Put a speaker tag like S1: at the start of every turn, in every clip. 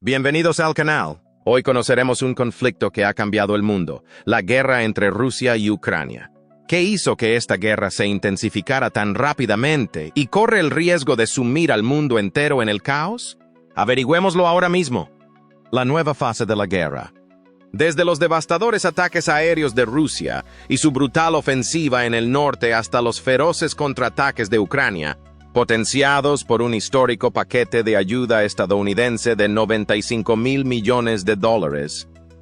S1: Bienvenidos al canal. Hoy conoceremos un conflicto que ha cambiado el mundo, la guerra entre Rusia y Ucrania. ¿Qué hizo que esta guerra se intensificara tan rápidamente y corre el riesgo de sumir al mundo entero en el caos? Averigüémoslo ahora mismo. La nueva fase de la guerra. Desde los devastadores ataques aéreos de Rusia y su brutal ofensiva en el norte hasta los feroces contraataques de Ucrania, potenciados por un histórico paquete de ayuda estadounidense de $95 mil millones,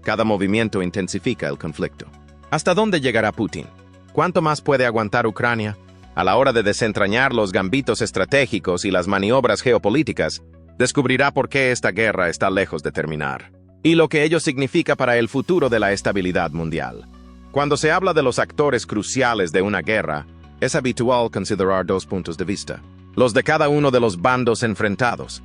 S1: cada movimiento intensifica el conflicto. ¿Hasta dónde llegará Putin? ¿Cuánto más puede aguantar Ucrania? A la hora de desentrañar los gambitos estratégicos y las maniobras geopolíticas, descubrirá por qué esta guerra está lejos de terminar, y lo que ello significa para el futuro de la estabilidad mundial. Cuando se habla de los actores cruciales de una guerra, es habitual considerar dos puntos de vista, los de cada uno de los bandos enfrentados.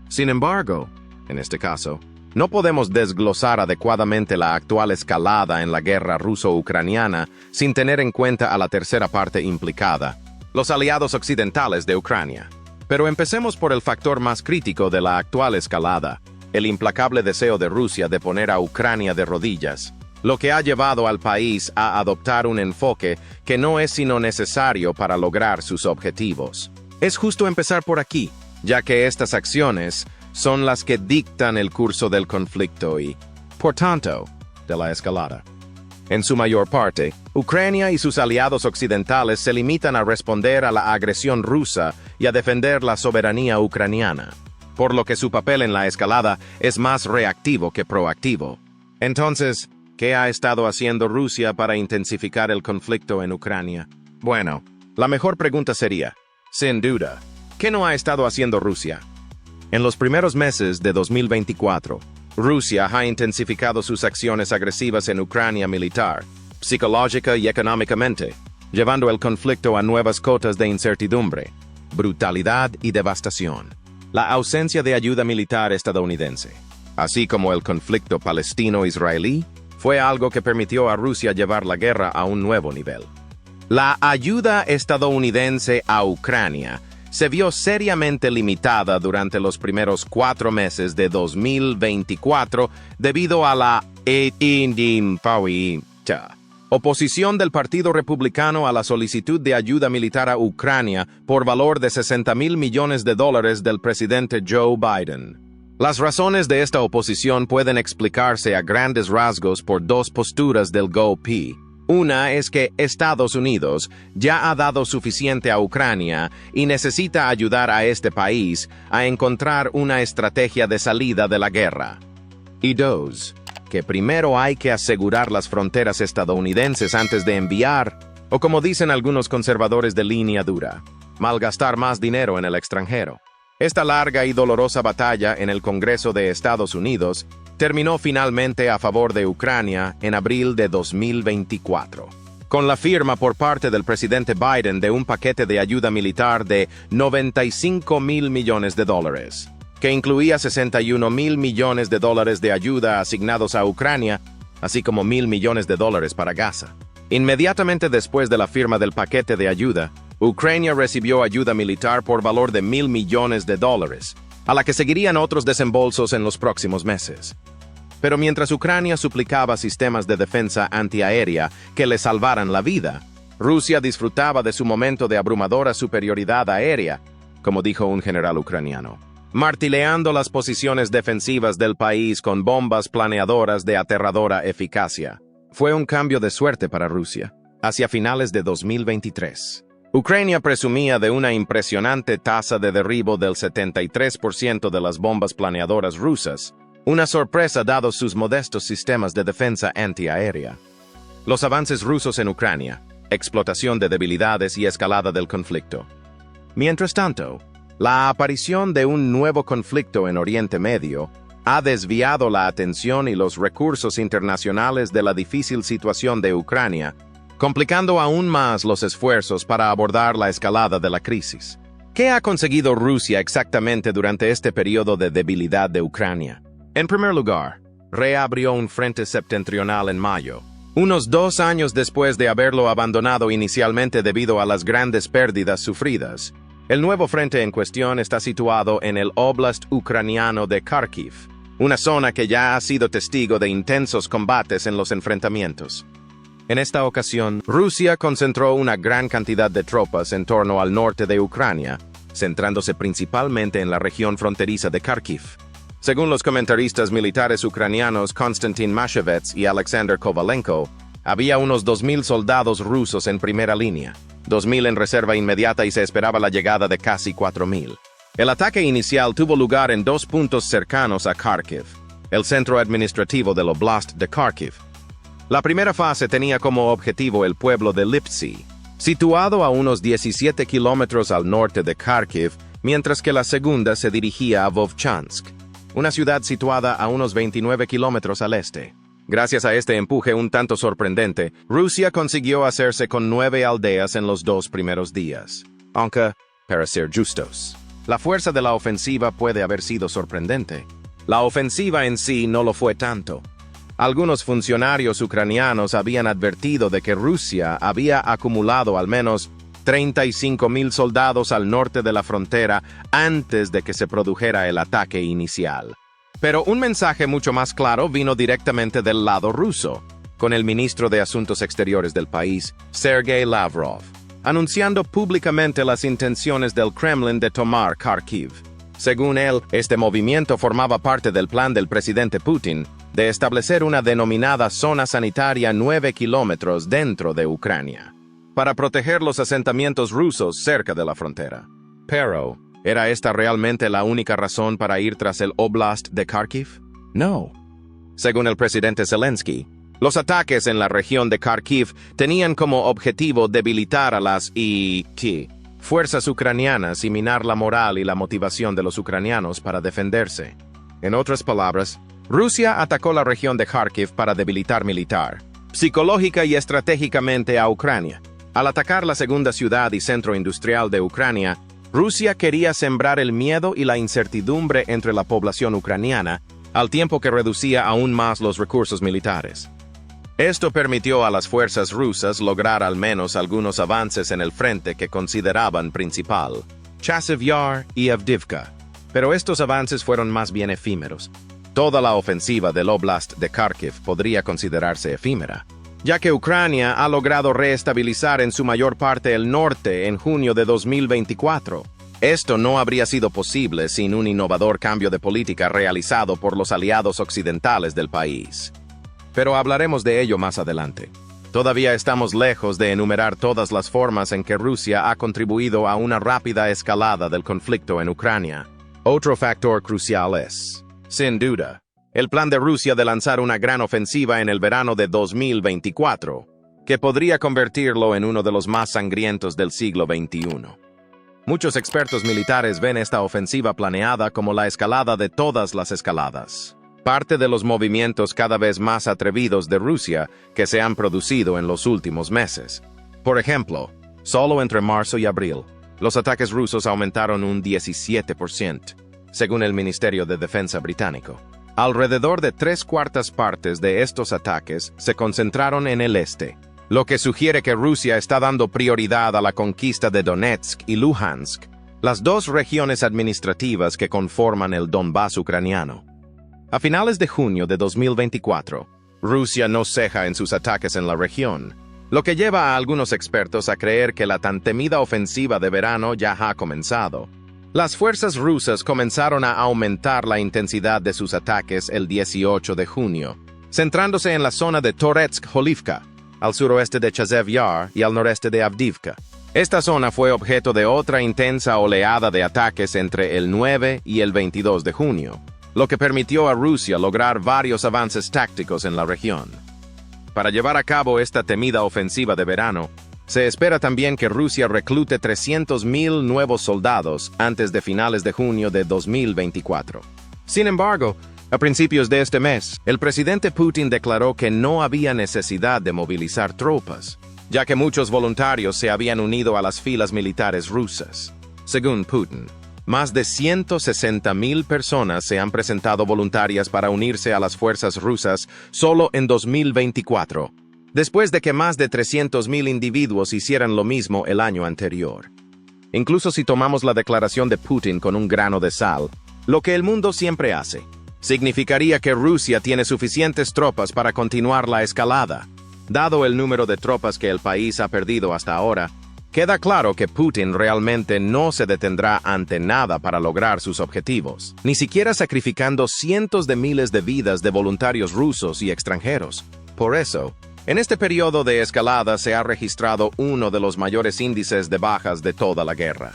S1: Sin embargo, en este caso, no podemos desglosar adecuadamente la actual escalada en la guerra ruso-ucraniana sin tener en cuenta a la tercera parte implicada, los aliados occidentales de Ucrania. Pero empecemos por el factor más crítico de la actual escalada, el implacable deseo de Rusia de poner a Ucrania de rodillas, lo que ha llevado al país a adoptar un enfoque que no es sino necesario para lograr sus objetivos. Es justo empezar por aquí, ya que estas acciones son las que dictan el curso del conflicto y, por tanto, de la escalada. En su mayor parte, Ucrania y sus aliados occidentales se limitan a responder a la agresión rusa y a defender la soberanía ucraniana, por lo que su papel en la escalada es más reactivo que proactivo. Entonces, ¿qué ha estado haciendo Rusia para intensificar el conflicto en Ucrania? Bueno, la mejor pregunta sería, sin duda, ¿qué no ha estado haciendo Rusia? En los primeros meses de 2024, Rusia ha intensificado sus acciones agresivas en Ucrania militar, psicológica y económicamente, llevando el conflicto a nuevas cotas de incertidumbre, brutalidad y devastación. La ausencia de ayuda militar estadounidense, así como el conflicto palestino-israelí, fue algo que permitió a Rusia llevar la guerra a un nuevo nivel. La ayuda estadounidense a Ucrania se vio seriamente limitada durante los primeros 4 meses de 2024 debido a la oposición del Partido Republicano a la solicitud de ayuda militar a Ucrania por valor de $60 mil millones del presidente Joe Biden. Las razones de esta oposición pueden explicarse a grandes rasgos por dos posturas del GOP. Una es que Estados Unidos ya ha dado suficiente a Ucrania y necesita ayudar a este país a encontrar una estrategia de salida de la guerra. Y dos, que primero hay que asegurar las fronteras estadounidenses antes de enviar, o como dicen algunos conservadores de línea dura, malgastar más dinero en el extranjero. Esta larga y dolorosa batalla en el Congreso de Estados Unidos terminó finalmente a favor de Ucrania en abril de 2024, con la firma por parte del presidente Biden de un paquete de ayuda militar de $95 mil millones, que incluía $61 mil millones de ayuda asignados a Ucrania, así como $1,000 millones para Gaza. Inmediatamente después de la firma del paquete de ayuda, Ucrania recibió ayuda militar por valor de $1,000 millones, a la que seguirían otros desembolsos en los próximos meses. Pero mientras Ucrania suplicaba sistemas de defensa antiaérea que le salvaran la vida, Rusia disfrutaba de su momento de abrumadora superioridad aérea, como dijo un general ucraniano, martilleando las posiciones defensivas del país con bombas planeadoras de aterradora eficacia. Fue un cambio de suerte para Rusia. Hacia finales de 2023, Ucrania presumía de una impresionante tasa de derribo del 73% de las bombas planeadoras rusas, una sorpresa dados sus modestos sistemas de defensa antiaérea. Los avances rusos en Ucrania, explotación de debilidades y escalada del conflicto. Mientras tanto, la aparición de un nuevo conflicto en Oriente Medio ha desviado la atención y los recursos internacionales de la difícil situación de Ucrania, complicando aún más los esfuerzos para abordar la escalada de la crisis. ¿Qué ha conseguido Rusia exactamente durante este periodo de debilidad de Ucrania? En primer lugar, reabrió un frente septentrional en mayo, unos 2 años después de haberlo abandonado inicialmente debido a las grandes pérdidas sufridas. El nuevo frente en cuestión está situado en el Oblast ucraniano de Kharkiv, una zona que ya ha sido testigo de intensos combates en los enfrentamientos. En esta ocasión, Rusia concentró una gran cantidad de tropas en torno al norte de Ucrania, centrándose principalmente en la región fronteriza de Kharkiv. Según los comentaristas militares ucranianos Konstantin Mashevets y Alexander Kovalenko, había unos 2.000 soldados rusos en primera línea, 2.000 en reserva inmediata y se esperaba la llegada de casi 4.000. El ataque inicial tuvo lugar en dos puntos cercanos a Kharkiv, el centro administrativo del Oblast de Kharkiv. La primera fase tenía como objetivo el pueblo de Lipsy, situado a unos 17 kilómetros al norte de Kharkiv, mientras que la segunda se dirigía a Vovchansk, una ciudad situada a unos 29 kilómetros al este. Gracias a este empuje un tanto sorprendente, Rusia consiguió hacerse con 9 aldeas en los 2 primeros días. Aunque, para ser justos, la fuerza de la ofensiva puede haber sido sorprendente. La ofensiva en sí no lo fue tanto. Algunos funcionarios ucranianos habían advertido de que Rusia había acumulado al menos 35.000 soldados al norte de la frontera antes de que se produjera el ataque inicial. Pero un mensaje mucho más claro vino directamente del lado ruso, con el ministro de Asuntos Exteriores del país, Sergei Lavrov, anunciando públicamente las intenciones del Kremlin de tomar Kharkiv. Según él, este movimiento formaba parte del plan del presidente Putin de establecer una denominada zona sanitaria 9 kilómetros dentro de Ucrania, para proteger los asentamientos rusos cerca de la frontera. Pero, ¿era esta realmente la única razón para ir tras el Oblast de Kharkiv? No. Según el presidente Zelensky, los ataques en la región de Kharkiv tenían como objetivo debilitar a las fuerzas ucranianas y minar la moral y la motivación de los ucranianos para defenderse. En otras palabras, Rusia atacó la región de Kharkiv para debilitar militar, psicológica y estratégicamente a Ucrania. Al atacar la segunda ciudad y centro industrial de Ucrania, Rusia quería sembrar el miedo y la incertidumbre entre la población ucraniana, al tiempo que reducía aún más los recursos militares. Esto permitió a las fuerzas rusas lograr al menos algunos avances en el frente que consideraban principal, Chasiv Yar y Avdiivka, pero estos avances fueron más bien efímeros. Toda la ofensiva del Oblast de Kharkiv podría considerarse efímera, ya que Ucrania ha logrado reestabilizar en su mayor parte el norte en junio de 2024. Esto no habría sido posible sin un innovador cambio de política realizado por los aliados occidentales del país. Pero hablaremos de ello más adelante. Todavía estamos lejos de enumerar todas las formas en que Rusia ha contribuido a una rápida escalada del conflicto en Ucrania. Otro factor crucial es, sin duda, el plan de Rusia de lanzar una gran ofensiva en el verano de 2024, que podría convertirlo en uno de los más sangrientos del siglo XXI. Muchos expertos militares ven esta ofensiva planeada como la escalada de todas las escaladas, parte de los movimientos cada vez más atrevidos de Rusia que se han producido en los últimos meses. Por ejemplo, solo entre marzo y abril, los ataques rusos aumentaron un 17%, según el Ministerio de Defensa británico. Alrededor de 3/4 partes de estos ataques se concentraron en el este, lo que sugiere que Rusia está dando prioridad a la conquista de Donetsk y Luhansk, las dos regiones administrativas que conforman el Donbass ucraniano. A finales de junio de 2024, Rusia no ceja en sus ataques en la región, lo que lleva a algunos expertos a creer que la tan temida ofensiva de verano ya ha comenzado. Las fuerzas rusas comenzaron a aumentar la intensidad de sus ataques el 18 de junio, centrándose en la zona de Toretsk-Holivka, al suroeste de Chasiv Yar y al noreste de Avdiivka. Esta zona fue objeto de otra intensa oleada de ataques entre el 9 y el 22 de junio, lo que permitió a Rusia lograr varios avances tácticos en la región. Para llevar a cabo esta temida ofensiva de verano, se espera también que Rusia reclute 300.000 nuevos soldados antes de finales de junio de 2024. Sin embargo, a principios de este mes, el presidente Putin declaró que no había necesidad de movilizar tropas, ya que muchos voluntarios se habían unido a las filas militares rusas. Según Putin, más de 160.000 personas se han presentado voluntarias para unirse a las fuerzas rusas solo en 2024, después de que más de 300.000 individuos hicieran lo mismo el año anterior. Incluso si tomamos la declaración de Putin con un grano de sal, lo que el mundo siempre hace, Significaría que Rusia tiene suficientes tropas para continuar la escalada. Dado el número de tropas que el país ha perdido hasta ahora, queda claro que Putin realmente no se detendrá ante nada para lograr sus objetivos, ni siquiera sacrificando cientos de miles de vidas de voluntarios rusos y extranjeros. Por eso, en este periodo de escalada se ha registrado uno de los mayores índices de bajas de toda la guerra.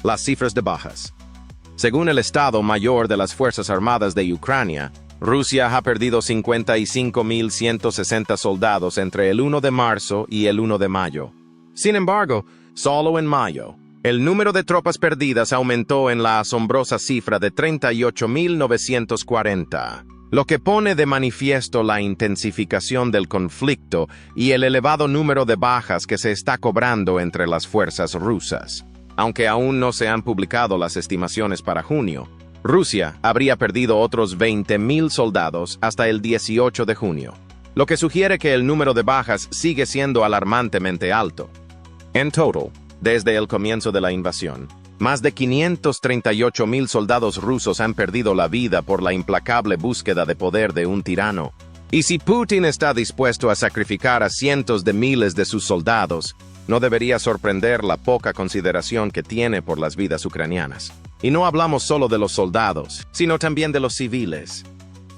S1: Las cifras de bajas. Según el Estado Mayor de las Fuerzas Armadas de Ucrania, Rusia ha perdido 55.160 soldados entre el 1 de marzo y el 1 de mayo. Sin embargo, solo en mayo, el número de tropas perdidas aumentó en la asombrosa cifra de 38.940, lo que pone de manifiesto la intensificación del conflicto y el elevado número de bajas que se está cobrando entre las fuerzas rusas. Aunque aún no se han publicado las estimaciones para junio, Rusia habría perdido otros 20.000 soldados hasta el 18 de junio, lo que sugiere que el número de bajas sigue siendo alarmantemente alto. En total, desde el comienzo de la invasión, más de 538.000 soldados rusos han perdido la vida por la implacable búsqueda de poder de un tirano. Y si Putin está dispuesto a sacrificar a cientos de miles de sus soldados, no debería sorprender la poca consideración que tiene por las vidas ucranianas. Y no hablamos solo de los soldados, sino también de los civiles.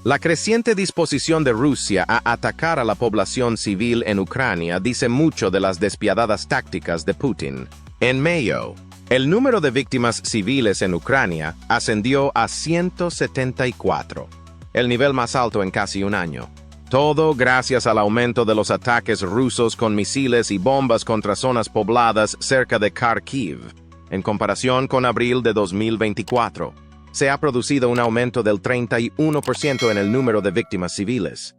S1: La creciente disposición de Rusia a atacar a la población civil en Ucrania dice mucho de las despiadadas tácticas de Putin. En mayo, el número de víctimas civiles en Ucrania ascendió a 174, el nivel más alto en casi un año. Todo gracias al aumento de los ataques rusos con misiles y bombas contra zonas pobladas cerca de Kharkiv. En comparación con abril de 2024, se ha producido un aumento del 31% en el número de víctimas civiles.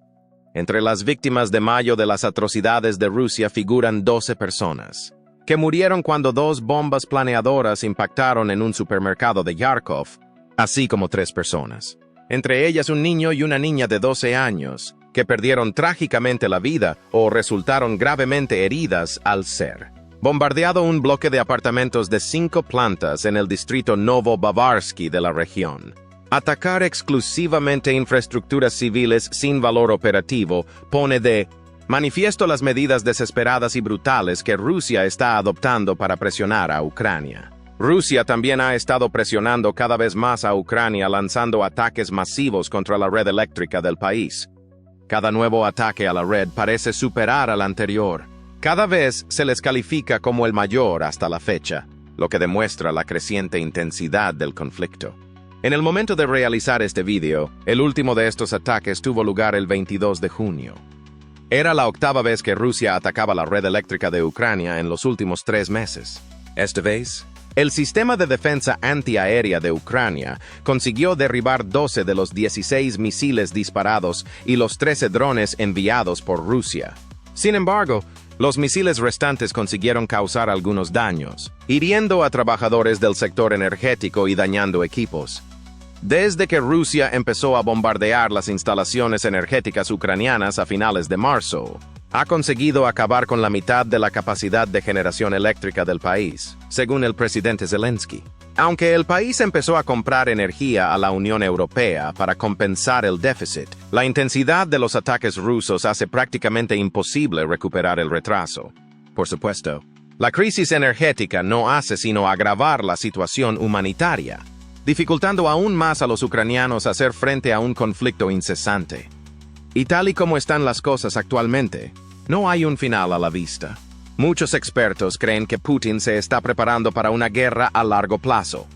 S1: Entre las víctimas de mayo de las atrocidades de Rusia figuran 12 personas, que murieron cuando 2 bombas planeadoras impactaron en un supermercado de Kharkov, así como 3 personas, entre ellas un niño y una niña de 12 años, que perdieron trágicamente la vida o resultaron gravemente heridas al ser bombardeado un bloque de apartamentos de 5 plantas en el distrito Novobavarsky de la región. Atacar exclusivamente infraestructuras civiles sin valor operativo pone de manifiesto las medidas desesperadas y brutales que Rusia está adoptando para presionar a Ucrania. Rusia también ha estado presionando cada vez más a Ucrania lanzando ataques masivos contra la red eléctrica del país. Cada nuevo ataque a la red parece superar al anterior. Cada vez se les califica como el mayor hasta la fecha, lo que demuestra la creciente intensidad del conflicto. En el momento de realizar este video, el último de estos ataques tuvo lugar el 22 de junio. Era la 8ª vez que Rusia atacaba la red eléctrica de Ucrania en los últimos 3 meses. Esta vez, el sistema de defensa antiaérea de Ucrania consiguió derribar 12 de los 16 misiles disparados y los 13 drones enviados por Rusia. Sin embargo, los misiles restantes consiguieron causar algunos daños, hiriendo a trabajadores del sector energético y dañando equipos. Desde que Rusia empezó a bombardear las instalaciones energéticas ucranianas a finales de marzo, ha conseguido acabar con la mitad de la capacidad de generación eléctrica del país, según el presidente Zelensky. Aunque el país empezó a comprar energía a la Unión Europea para compensar el déficit, la intensidad de los ataques rusos hace prácticamente imposible recuperar el retraso. Por supuesto, la crisis energética no hace sino agravar la situación humanitaria, dificultando aún más a los ucranianos hacer frente a un conflicto incesante. Y tal y como están las cosas actualmente, no hay un final a la vista. Muchos expertos creen que Putin se está preparando para una guerra a largo plazo,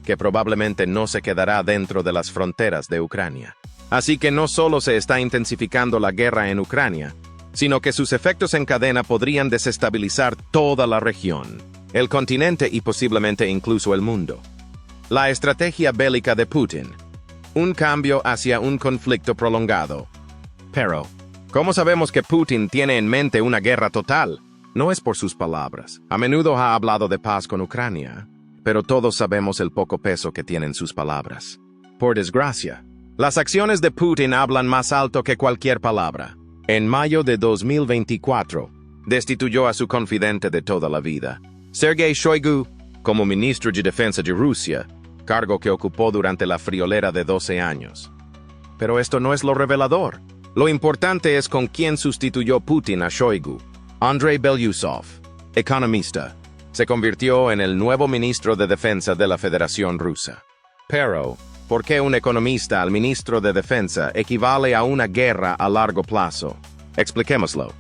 S1: que probablemente no se quedará dentro de las fronteras de Ucrania. Así que no solo se está intensificando la guerra en Ucrania, sino que sus efectos en cadena podrían desestabilizar toda la región, el continente y posiblemente incluso el mundo. La estrategia bélica de Putin. Un cambio hacia un conflicto prolongado. Pero, ¿cómo sabemos que Putin tiene en mente una guerra total? No es por sus palabras. A menudo ha hablado de paz con Ucrania, pero todos sabemos el poco peso que tienen sus palabras. Por desgracia, las acciones de Putin hablan más alto que cualquier palabra. En mayo de 2024, destituyó a su confidente de toda la vida, Sergei Shoigu, como ministro de Defensa de Rusia, cargo que ocupó durante la friolera de 12 años. Pero esto no es lo revelador. Lo importante es con quién sustituyó Putin a Shoigu. Andrei Belyusov, economista, se convirtió en el nuevo ministro de Defensa de la Federación Rusa. Pero, ¿por qué un economista al ministro de Defensa equivale a una guerra a largo plazo? Expliquémoslo.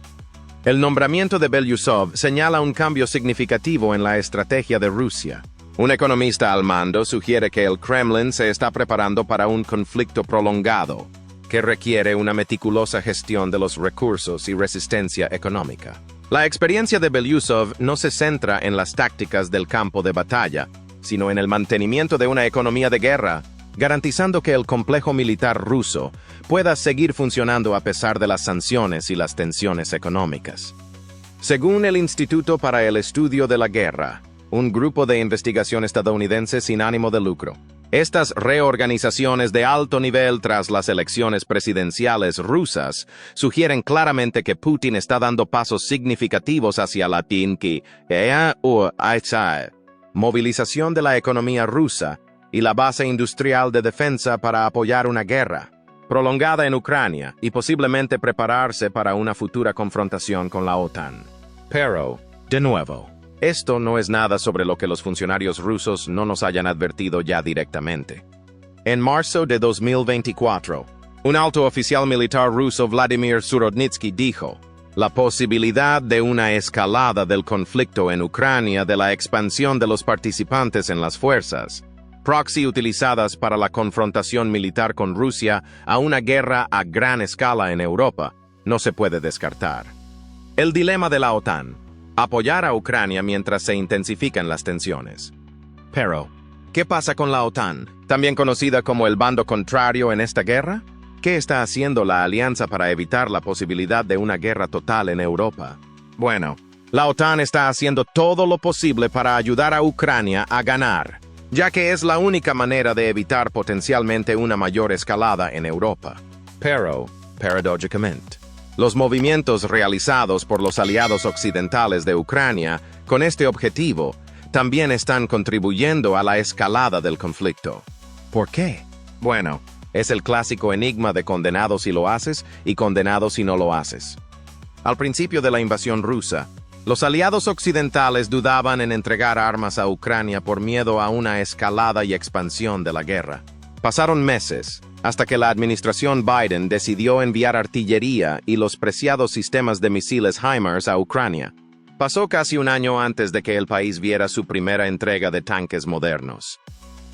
S1: El nombramiento de Belyusov señala un cambio significativo en la estrategia de Rusia. Un economista al mando sugiere que el Kremlin se está preparando para un conflicto prolongado, que requiere una meticulosa gestión de los recursos y resistencia económica. La experiencia de Belyusov no se centra en las tácticas del campo de batalla, sino en el mantenimiento de una economía de guerra, garantizando que el complejo militar ruso pueda seguir funcionando a pesar de las sanciones y las tensiones económicas. Según el Instituto para el Estudio de la Guerra, un grupo de investigación estadounidense sin ánimo de lucro, estas reorganizaciones de alto nivel tras las elecciones presidenciales rusas sugieren claramente que Putin está dando pasos significativos hacia la movilización de la economía rusa y la base industrial de defensa para apoyar una guerra prolongada en Ucrania y posiblemente prepararse para una futura confrontación con la OTAN. Pero, de nuevo, esto no es nada sobre lo que los funcionarios rusos no nos hayan advertido ya directamente. En marzo de 2024, un alto oficial militar ruso, Vladimir Surodnitsky, dijo: la posibilidad de una escalada del conflicto en Ucrania de la expansión de los participantes en las fuerzas proxy utilizadas para la confrontación militar con Rusia a una guerra a gran escala en Europa no se puede descartar. El dilema de la OTAN: apoyar a Ucrania mientras se intensifican las tensiones. Pero, ¿qué pasa con la OTAN, también conocida como el bando contrario en esta guerra? ¿Qué está haciendo la alianza para evitar la posibilidad de una guerra total en Europa? Bueno, la OTAN está haciendo todo lo posible para ayudar a Ucrania a ganar, ya que es la única manera de evitar potencialmente una mayor escalada en Europa. Pero, paradójicamente, los movimientos realizados por los aliados occidentales de Ucrania con este objetivo también están contribuyendo a la escalada del conflicto. ¿Por qué? Bueno, es el clásico enigma de condenado si lo haces y condenado si no lo haces. Al principio de la invasión rusa, los aliados occidentales dudaban en entregar armas a Ucrania por miedo a una escalada y expansión de la guerra. Pasaron meses, hasta que la administración Biden decidió enviar artillería y los preciados sistemas de misiles HIMARS a Ucrania. Pasó casi un año antes de que el país viera su primera entrega de tanques modernos.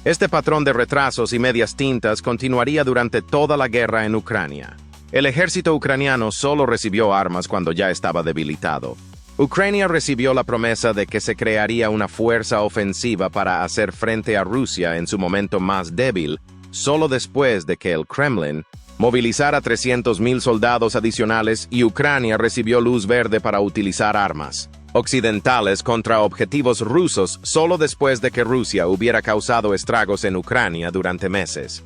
S1: Este patrón de retrasos y medias tintas continuaría durante toda la guerra en Ucrania. El ejército ucraniano solo recibió armas cuando ya estaba debilitado. Ucrania recibió la promesa de que se crearía una fuerza ofensiva para hacer frente a Rusia en su momento más débil, solo después de que el Kremlin movilizara 300,000 soldados adicionales y Ucrania recibió luz verde para utilizar armas occidentales contra objetivos rusos solo después de que Rusia hubiera causado estragos en Ucrania durante meses.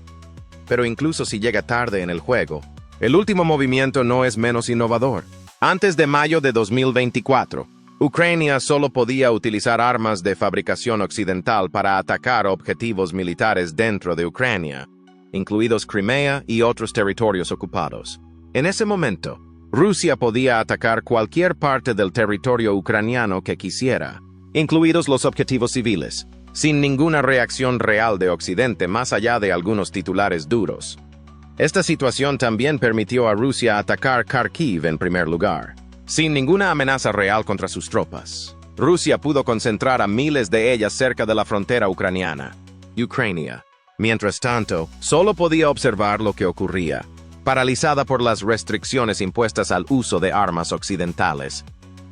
S1: Pero incluso si llega tarde en el juego, el último movimiento no es menos innovador. Antes de mayo de 2024, Ucrania solo podía utilizar armas de fabricación occidental para atacar objetivos militares dentro de Ucrania, incluidos Crimea y otros territorios ocupados. En ese momento, Rusia podía atacar cualquier parte del territorio ucraniano que quisiera, incluidos los objetivos civiles, sin ninguna reacción real de Occidente más allá de algunos titulares duros. Esta situación también permitió a Rusia atacar Kharkiv en primer lugar, sin ninguna amenaza real contra sus tropas. Rusia pudo concentrar a miles de ellas cerca de la frontera ucraniana. Ucrania, mientras tanto, solo podía observar lo que ocurría, paralizada por las restricciones impuestas al uso de armas occidentales.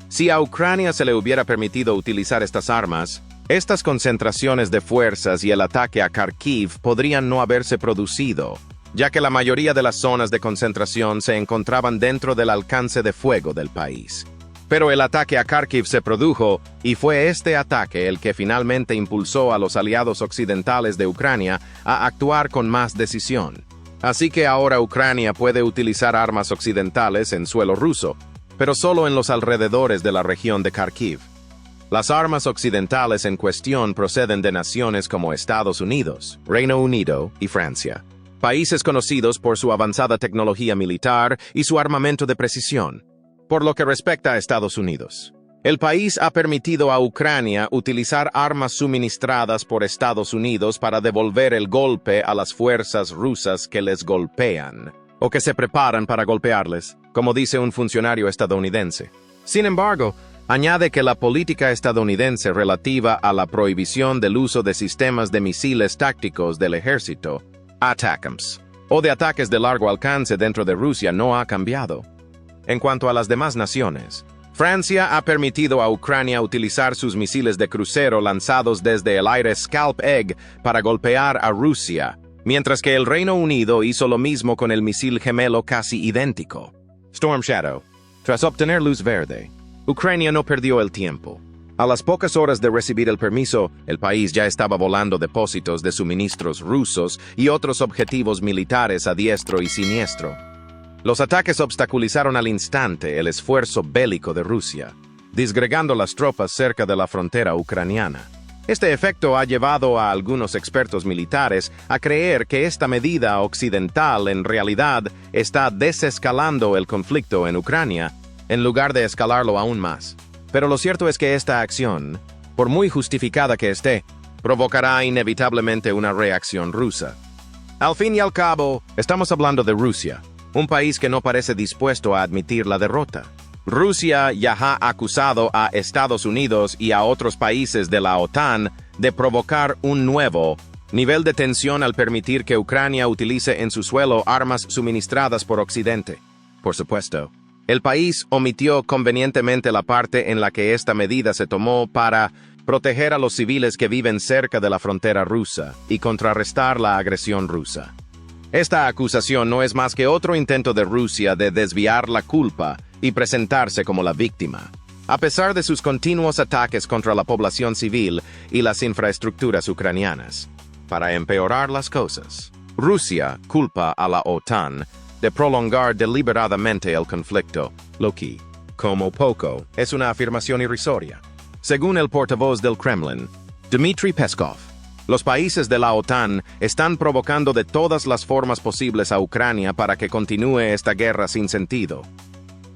S1: Si a Ucrania se le hubiera permitido utilizar estas armas, estas concentraciones de fuerzas y el ataque a Kharkiv podrían no haberse producido, ya que la mayoría de las zonas de concentración se encontraban dentro del alcance de fuego del país. Pero el ataque a Kharkiv se produjo, y fue este ataque el que finalmente impulsó a los aliados occidentales de Ucrania a actuar con más decisión. Así que ahora Ucrania puede utilizar armas occidentales en suelo ruso, pero solo en los alrededores de la región de Kharkiv. Las armas occidentales en cuestión proceden de naciones como Estados Unidos, Reino Unido y Francia. países conocidos por su avanzada tecnología militar y su armamento de precisión. Por lo que respecta a Estados Unidos, el país ha permitido a Ucrania utilizar armas suministradas por Estados Unidos para devolver el golpe a las fuerzas rusas que les golpean, o que se preparan para golpearles, como dice un funcionario estadounidense. Sin embargo, añade que la política estadounidense relativa a la prohibición del uso de sistemas de misiles tácticos del ejército, ATACMS, o de ataques de largo alcance dentro de Rusia no ha cambiado. En cuanto a las demás naciones, Francia ha permitido a Ucrania utilizar sus misiles de crucero lanzados desde el aire Scalp Egg para golpear a Rusia, mientras que el Reino Unido hizo lo mismo con el misil gemelo casi idéntico, Storm Shadow. Tras obtener luz verde, Ucrania no perdió el tiempo. A las pocas horas de recibir el permiso, el país ya estaba volando depósitos de suministros rusos y otros objetivos militares a diestro y siniestro. Los ataques obstaculizaron al instante el esfuerzo bélico de Rusia, disgregando las tropas cerca de la frontera ucraniana. Este efecto ha llevado a algunos expertos militares a creer que esta medida occidental en realidad está desescalando el conflicto en Ucrania, en lugar de escalarlo aún más. Pero lo cierto es que esta acción, por muy justificada que esté, provocará inevitablemente una reacción rusa. Al fin y al cabo, estamos hablando de Rusia, un país que no parece dispuesto a admitir la derrota. Rusia ya ha acusado a Estados Unidos y a otros países de la OTAN de provocar un nuevo nivel de tensión al permitir que Ucrania utilice en su suelo armas suministradas por Occidente. Por supuesto, el país omitió convenientemente la parte en la que esta medida se tomó para proteger a los civiles que viven cerca de la frontera rusa y contrarrestar la agresión rusa. Esta acusación no es más que otro intento de Rusia de desviar la culpa y presentarse como la víctima, a pesar de sus continuos ataques contra la población civil y las infraestructuras ucranianas. Para empeorar las cosas, Rusia culpa a la OTAN de prolongar deliberadamente el conflicto, lo que, como poco, es una afirmación irrisoria. Según el portavoz del Kremlin, Dmitry Peskov, los países de la OTAN están provocando de todas las formas posibles a Ucrania para que continúe esta guerra sin sentido.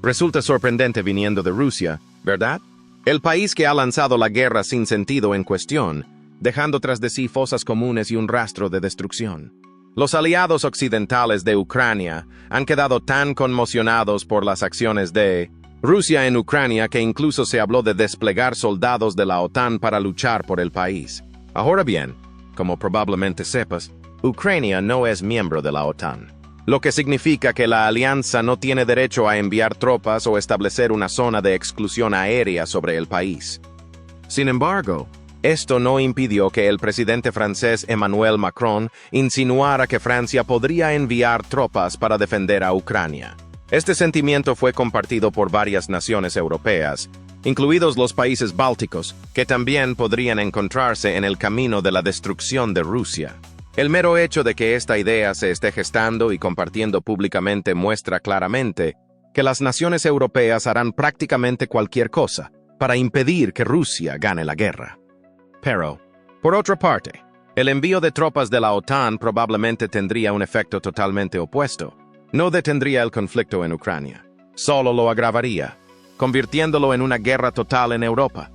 S1: Resulta sorprendente viniendo de Rusia, ¿verdad? El país que ha lanzado la guerra sin sentido en cuestión, dejando tras de sí fosas comunes y un rastro de destrucción. Los aliados occidentales de Ucrania han quedado tan conmocionados por las acciones de Rusia en Ucrania que incluso se habló de desplegar soldados de la OTAN para luchar por el país. Ahora bien, como probablemente sepas, Ucrania no es miembro de la OTAN, lo que significa que la alianza no tiene derecho a enviar tropas o establecer una zona de exclusión aérea sobre el país. Sin embargo, esto no impidió que el presidente francés Emmanuel Macron insinuara que Francia podría enviar tropas para defender a Ucrania. Este sentimiento fue compartido por varias naciones europeas, incluidos los países bálticos, que también podrían encontrarse en el camino de la destrucción de Rusia. El mero hecho de que esta idea se esté gestando y compartiendo públicamente muestra claramente que las naciones europeas harán prácticamente cualquier cosa para impedir que Rusia gane la guerra. Pero, por otra parte, el envío de tropas de la OTAN probablemente tendría un efecto totalmente opuesto. No detendría el conflicto en Ucrania, solo lo agravaría, convirtiéndolo en una guerra total en Europa.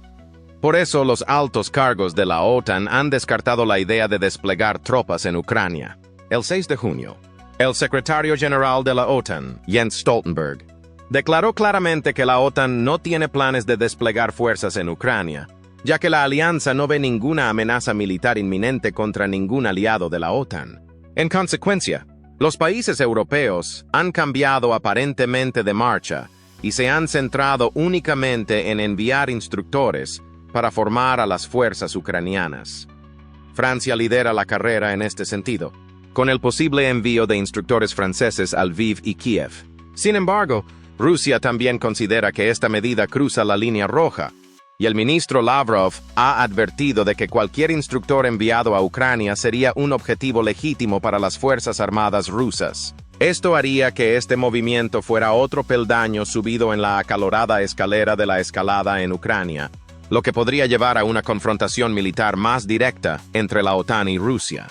S1: Por eso los altos cargos de la OTAN han descartado la idea de desplegar tropas en Ucrania. El 6 de junio, el secretario general de la OTAN, Jens Stoltenberg, declaró claramente que la OTAN no tiene planes de desplegar fuerzas en Ucrania, ya que la alianza no ve ninguna amenaza militar inminente contra ningún aliado de la OTAN. En consecuencia, los países europeos han cambiado aparentemente de marcha y se han centrado únicamente en enviar instructores para formar a las fuerzas ucranianas. Francia lidera la carrera en este sentido, con el posible envío de instructores franceses a Lviv y Kiev. Sin embargo, Rusia también considera que esta medida cruza la línea roja, y el ministro Lavrov ha advertido de que cualquier instructor enviado a Ucrania sería un objetivo legítimo para las Fuerzas Armadas rusas. Esto haría que este movimiento fuera otro peldaño subido en la acalorada escalera de la escalada en Ucrania, lo que podría llevar a una confrontación militar más directa entre la OTAN y Rusia.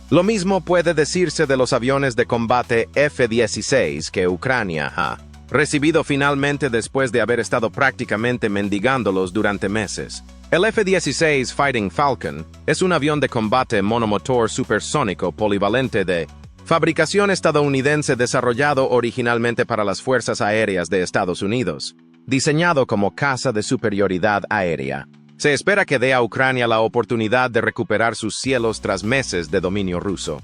S1: Lo mismo puede decirse de los aviones de combate F-16 que Ucrania ha recibido finalmente después de haber estado prácticamente mendigándolos durante meses. El F-16 Fighting Falcon es un avión de combate monomotor supersónico polivalente de fabricación estadounidense desarrollado originalmente para las Fuerzas Aéreas de Estados Unidos, diseñado como caza de superioridad aérea. Se espera que dé a Ucrania la oportunidad de recuperar sus cielos tras meses de dominio ruso.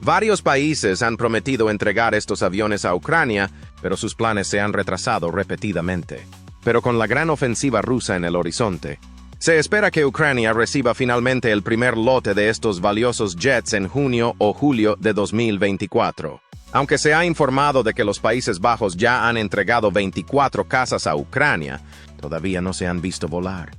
S1: Varios países han prometido entregar estos aviones a Ucrania, pero sus planes se han retrasado repetidamente. Pero con la gran ofensiva rusa en el horizonte, se espera que Ucrania reciba finalmente el primer lote de estos valiosos jets en junio o julio de 2024. Aunque se ha informado de que los Países Bajos ya han entregado 24 cazas a Ucrania, todavía no se han visto volar.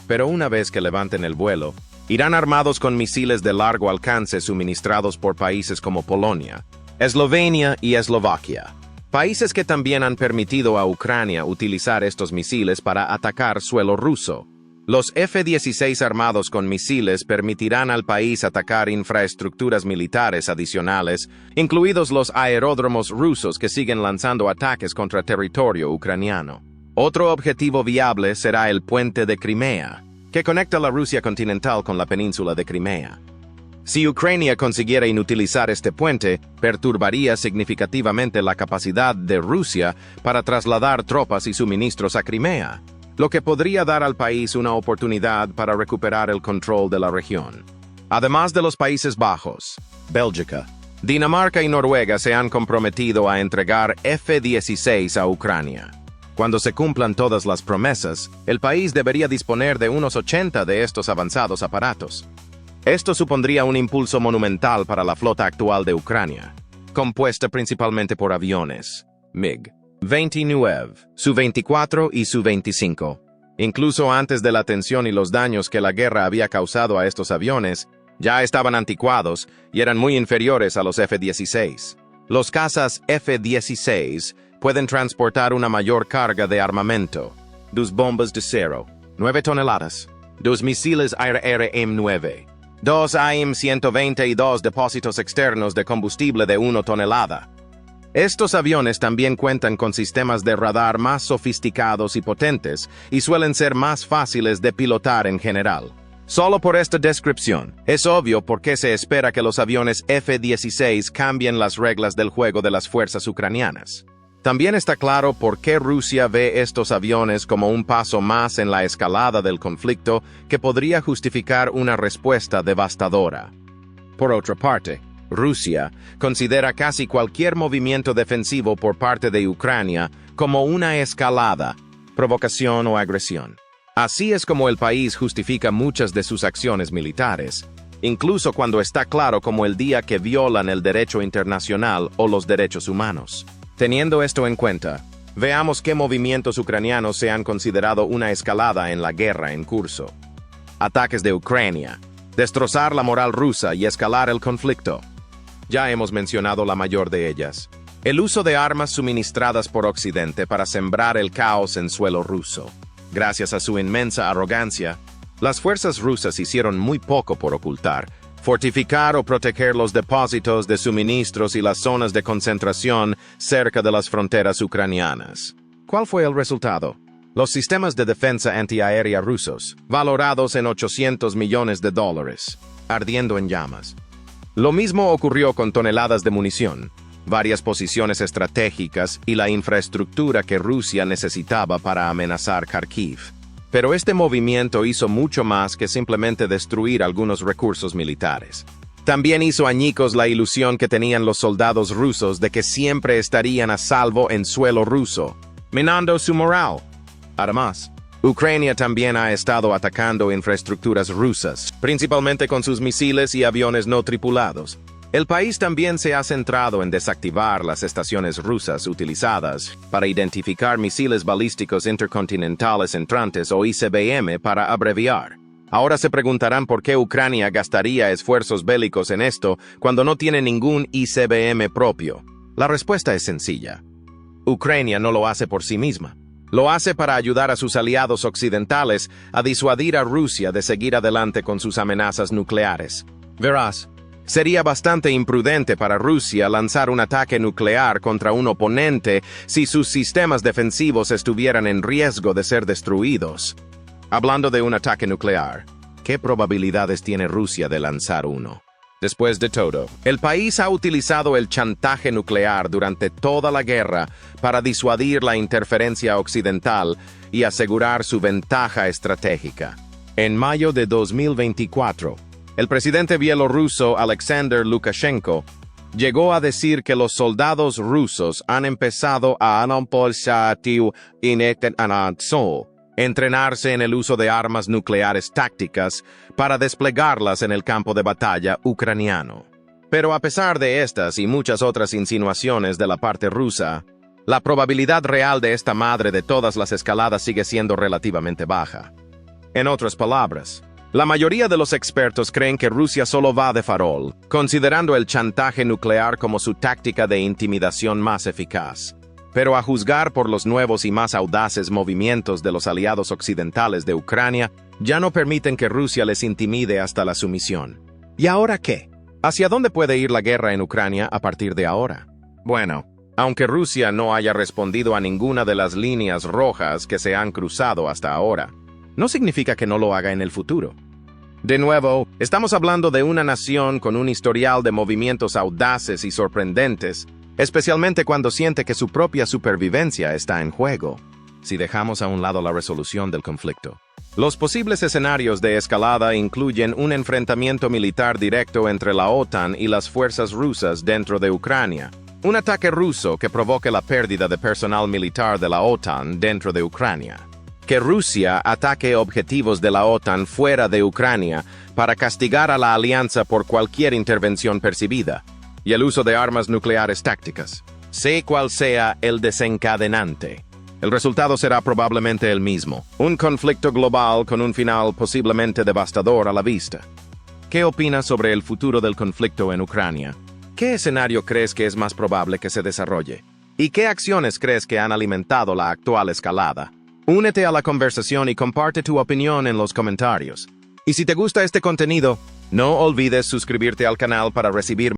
S1: Pero una vez que levanten el vuelo, irán armados con misiles de largo alcance suministrados por países como Polonia, Eslovenia y Eslovaquia. Países que también han permitido a Ucrania utilizar estos misiles para atacar suelo ruso. Los F-16 armados con misiles permitirán al país atacar infraestructuras militares adicionales, incluidos los aeródromos rusos que siguen lanzando ataques contra territorio ucraniano. Otro objetivo viable será el puente de Crimea, que conecta la Rusia continental con la península de Crimea. Si Ucrania consiguiera inutilizar este puente, perturbaría significativamente la capacidad de Rusia para trasladar tropas y suministros a Crimea, lo que podría dar al país una oportunidad para recuperar el control de la región. Además de los Países Bajos, Bélgica, Dinamarca y Noruega se han comprometido a entregar F-16 a Ucrania. Cuando se cumplan todas las promesas, el país debería disponer de unos 80 de estos avanzados aparatos. Esto supondría un impulso monumental para la flota actual de Ucrania, compuesta principalmente por aviones MiG-29, Su-24 y Su-25. Incluso antes de la tensión y los daños que la guerra había causado a estos aviones, ya estaban anticuados y eran muy inferiores a los F-16. Los cazas F-16 pueden transportar una mayor carga de armamento, 2 bombas de acero, 9 toneladas, 2 misiles AIM-9, 2 AIM-120 y 2 depósitos externos de combustible de 1 tonelada. Estos aviones también cuentan con sistemas de radar más sofisticados y potentes y suelen ser más fáciles de pilotar en general. Solo por esta descripción, es obvio por qué se espera que los aviones F-16 cambien las reglas del juego de las fuerzas ucranianas. También está claro por qué Rusia ve estos aviones como un paso más en la escalada del conflicto que podría justificar una respuesta devastadora. Por otra parte, Rusia considera casi cualquier movimiento defensivo por parte de Ucrania como una escalada, provocación o agresión. Así es como el país justifica muchas de sus acciones militares, incluso cuando está claro como el día que violan el derecho internacional o los derechos humanos. Teniendo esto en cuenta, veamos qué movimientos ucranianos se han considerado una escalada en la guerra en curso. Ataques de Ucrania, destrozar la moral rusa y escalar el conflicto. Ya hemos mencionado la mayor de ellas. El uso de armas suministradas por Occidente para sembrar el caos en suelo ruso. Gracias a su inmensa arrogancia, las fuerzas rusas hicieron muy poco por ocultar, fortificar o proteger los depósitos de suministros y las zonas de concentración cerca de las fronteras ucranianas. ¿Cuál fue el resultado? Los sistemas de defensa antiaérea rusos, valorados en $800 millones, ardiendo en llamas. Lo mismo ocurrió con toneladas de munición, varias posiciones estratégicas y la infraestructura que Rusia necesitaba para amenazar Kharkiv. Pero este movimiento hizo mucho más que simplemente destruir algunos recursos militares. También hizo añicos la ilusión que tenían los soldados rusos de que siempre estarían a salvo en suelo ruso, minando su moral. Además, Ucrania también ha estado atacando infraestructuras rusas, principalmente con sus misiles y aviones no tripulados. El país también se ha centrado en desactivar las estaciones rusas utilizadas para identificar misiles balísticos intercontinentales entrantes o ICBM para abreviar. Ahora se preguntarán por qué Ucrania gastaría esfuerzos bélicos en esto cuando no tiene ningún ICBM propio. La respuesta es sencilla. Ucrania no lo hace por sí misma. Lo hace para ayudar a sus aliados occidentales a disuadir a Rusia de seguir adelante con sus amenazas nucleares. Verás, Sería bastante imprudente para Rusia lanzar un ataque nuclear contra un oponente si sus sistemas defensivos estuvieran en riesgo de ser destruidos. Hablando de un ataque nuclear, ¿qué probabilidades tiene Rusia de lanzar uno? Después de todo, el país ha utilizado el chantaje nuclear durante toda la guerra para disuadir la interferencia occidental y asegurar su ventaja estratégica. En mayo de 2024, el presidente bielorruso Alexander Lukashenko llegó a decir que los soldados rusos han empezado a entrenarse en el uso de armas nucleares tácticas para desplegarlas en el campo de batalla ucraniano. Pero a pesar de estas y muchas otras insinuaciones de la parte rusa, la probabilidad real de esta madre de todas las escaladas sigue siendo relativamente baja. En otras palabras, la mayoría de los expertos creen que Rusia solo va de farol, considerando el chantaje nuclear como su táctica de intimidación más eficaz. Pero a juzgar por los nuevos y más audaces movimientos de los aliados occidentales de Ucrania, ya no permiten que Rusia les intimide hasta la sumisión. ¿Y ahora qué? ¿Hacia dónde puede ir la guerra en Ucrania a partir de ahora? Bueno, aunque Rusia no haya respondido a ninguna de las líneas rojas que se han cruzado hasta ahora, no significa que no lo haga en el futuro. De nuevo, estamos hablando de una nación con un historial de movimientos audaces y sorprendentes, especialmente cuando siente que su propia supervivencia está en juego. Si dejamos a un lado la resolución del conflicto, los posibles escenarios de escalada incluyen un enfrentamiento militar directo entre la OTAN y las fuerzas rusas dentro de Ucrania, un ataque ruso que provoque la pérdida de personal militar de la OTAN dentro de Ucrania, que Rusia ataque objetivos de la OTAN fuera de Ucrania para castigar a la alianza por cualquier intervención percibida, y el uso de armas nucleares tácticas. Sea cual sea el desencadenante, el resultado será probablemente el mismo: un conflicto global con un final posiblemente devastador a la vista. ¿Qué opinas sobre el futuro del conflicto en Ucrania? ¿Qué escenario crees que es más probable que se desarrolle? ¿Y qué acciones crees que han alimentado la actual escalada? Únete a la conversación y comparte tu opinión en los comentarios. Y si te gusta este contenido, no olvides suscribirte al canal para recibir